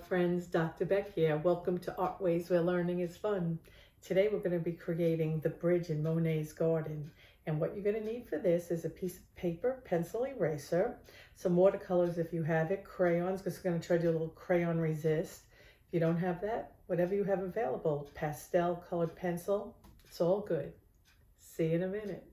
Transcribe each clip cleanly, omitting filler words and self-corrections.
friends, Dr. Beck here. Welcome to Artwazze, where learning is fun. Today we're going to be creating the bridge in Monet's garden. And what you're going to need for this is a piece of paper, pencil eraser, some watercolors if you have it, crayons, because we're going to try to do a little crayon resist. If you don't have that, whatever you have available, pastel colored pencil, it's all good. See you in a minute.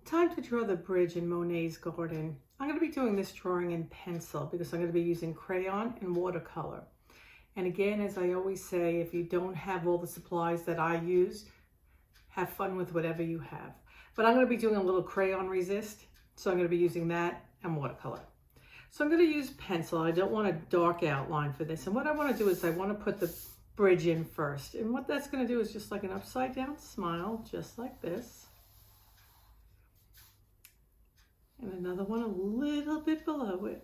Time to draw the bridge in Monet's garden. I'm going to be doing this drawing in pencil because I'm going to be using crayon and watercolor. And again, as I always say, if you don't have all the supplies that I use, have fun with whatever you have. But I'm going to be doing a little crayon resist, so I'm going to be using that and watercolor. So I'm going to use pencil. I don't want a dark outline for this. And what I want to do is I want to put the bridge in first. And what that's going to do is just like an upside down smile, just like this. And another one a little bit below it,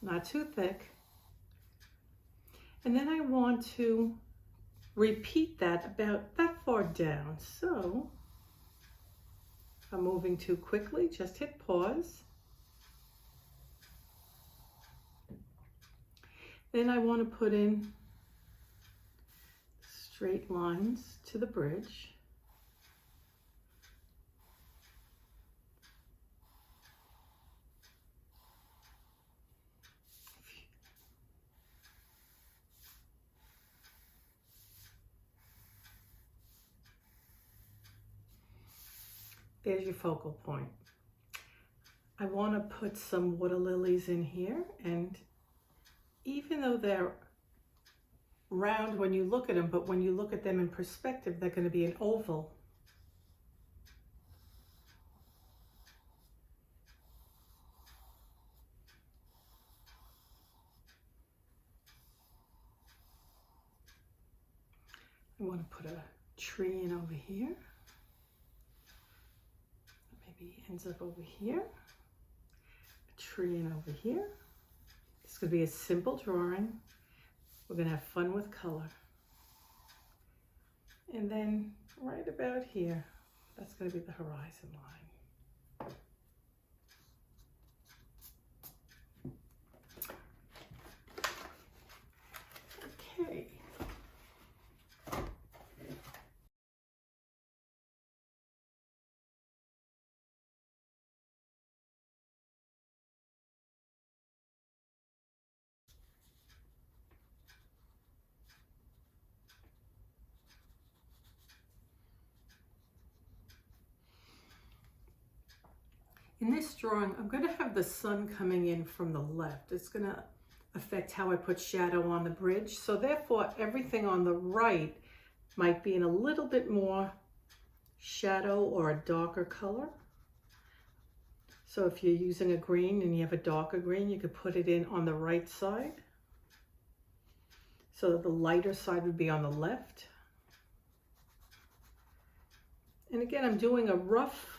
not too thick. And then I want to repeat that about that far down. So if I'm moving too quickly, just hit pause. Then I want to put in straight lines to the bridge. There's your focal point. I want to put some water lilies in here, and even though they're round when you look at them, but when you look at them in perspective, they're going to be an oval. I want to put a tree in over here. Maybe ends up over here. A tree in over here. It's going to be a simple drawing. We're going to have fun with color. And then right about here, that's going to be the horizon line. Okay. In this drawing, I'm going to have the sun coming in from the left. It's going to affect how I put shadow on the bridge. So therefore, everything on the right might be in a little bit more shadow or a darker color. So if you're using a green and you have a darker green, you could put it in on the right side. So that the lighter side would be on the left. And again, I'm doing a rough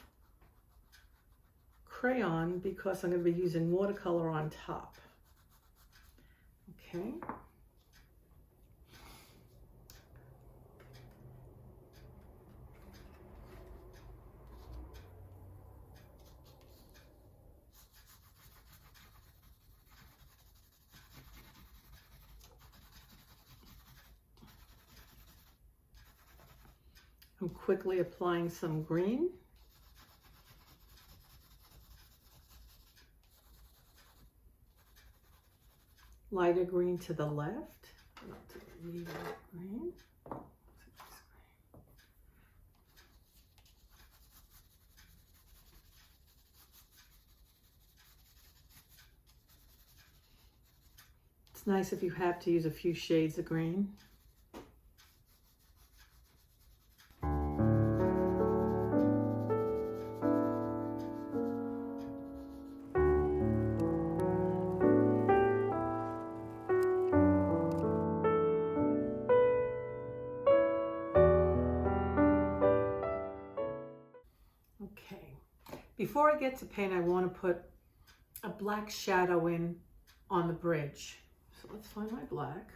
crayon because I'm going to be using watercolor on top. Okay. I'm quickly applying some green. Lighter green to the left. Green. It's nice if you have to use a few shades of green. Okay, before I get to paint, I want to put a black shadow in on the bridge. So let's find my black.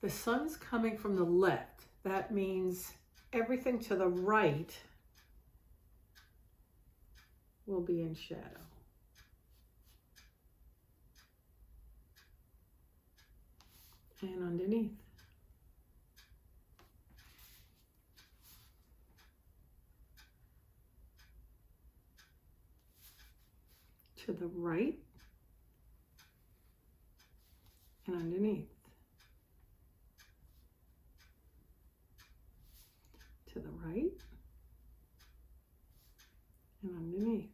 The sun's coming from the left. That means everything to the right will be in shadow. And underneath. To the right and underneath. To the right and underneath.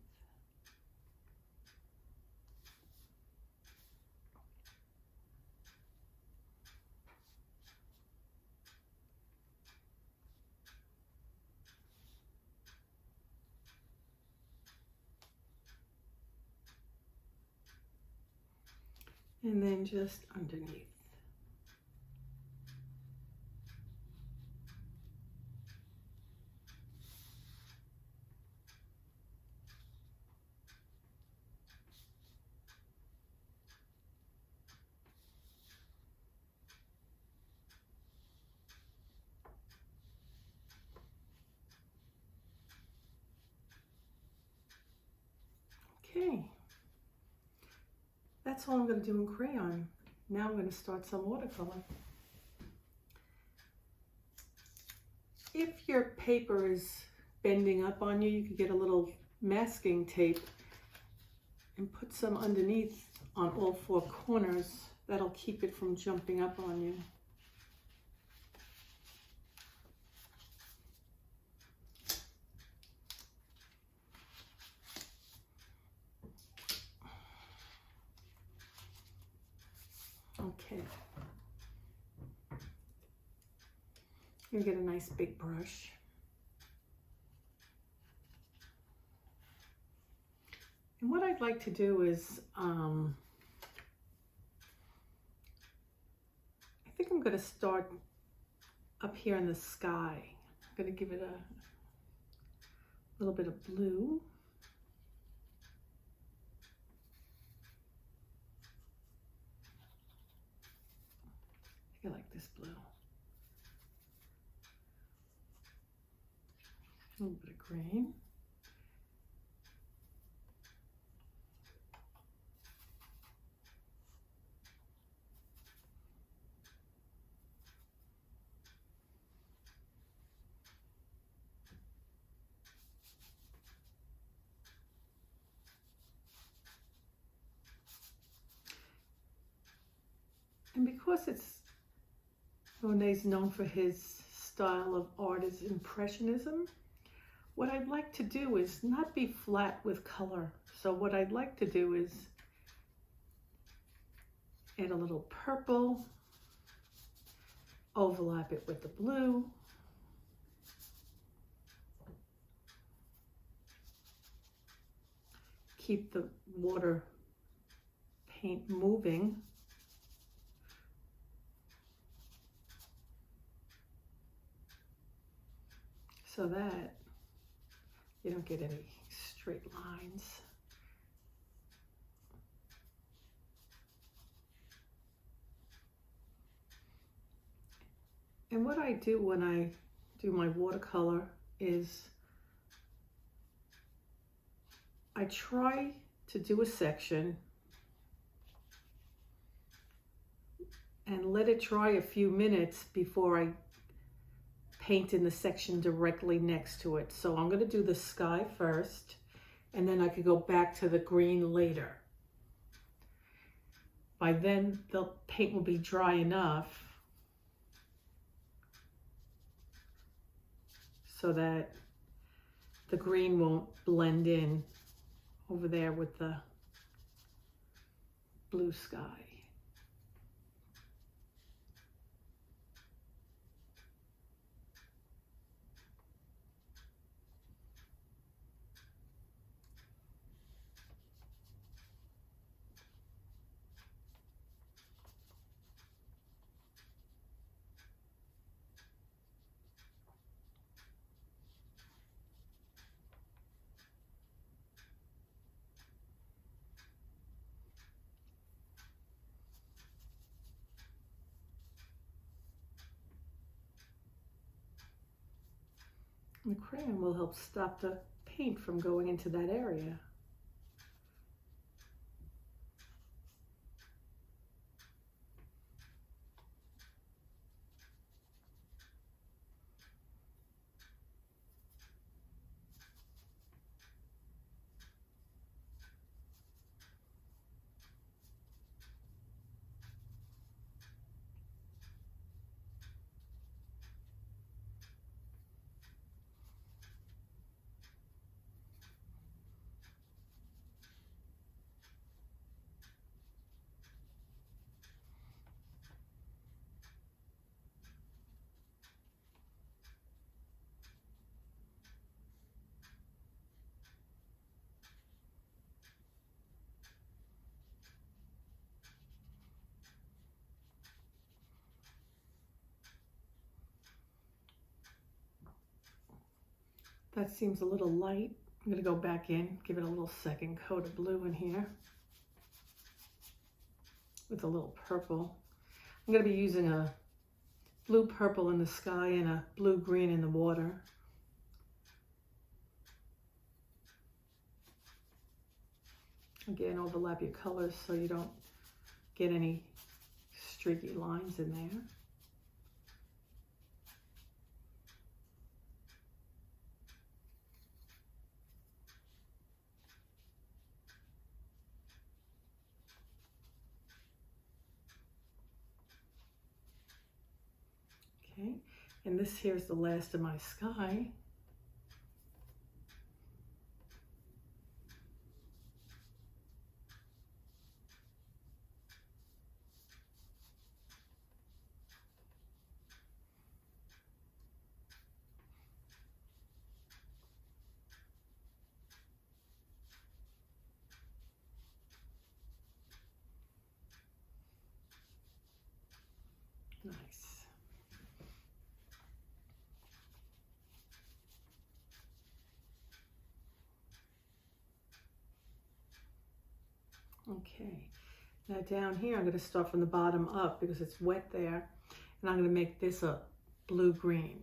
And then just underneath. Okay. That's all I'm going to do in crayon. Now I'm going to start some watercolor. If your paper is bending up on you, you could get a little masking tape and put some underneath on all four corners. That'll keep it from jumping up on you. Okay. I'm gonna get a nice big brush. And what I'd like to do is, I think I'm gonna start up here in the sky. I'm gonna give it a little bit of blue. I like this blue. A little bit of green. And because Monet's known for his style of art is Impressionism, what I'd like to do is not be flat with color. So what I'd like to do is add a little purple, overlap it with the blue, keep the water paint moving. So that you don't get any straight lines. And what I do when I do my watercolor is I try to do a section and let it dry a few minutes before I paint in the section directly next to it. So I'm going to do the sky first, and then I could go back to the green later. By then, the paint will be dry enough so that the green won't blend in over there with the blue sky. The crayon will help stop the paint from going into that area. That seems a little light. I'm going to go back in, give it a little second coat of blue in here with a little purple. I'm going to be using a blue purple in the sky and a blue green in the water. Again, overlap your colors so you don't get any streaky lines in there. Okay, and this here is the last of my sky. Nice. Okay, now down here I'm going to start from the bottom up because it's wet there, and I'm going to make this a blue-green.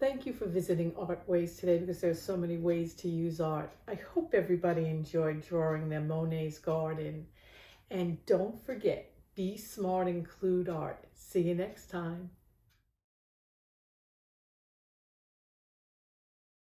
Thank you for visiting Artwazze today because there's so many ways to use art. I hope everybody enjoyed drawing their Monet's garden. And don't forget, be smart, include art. See you next time.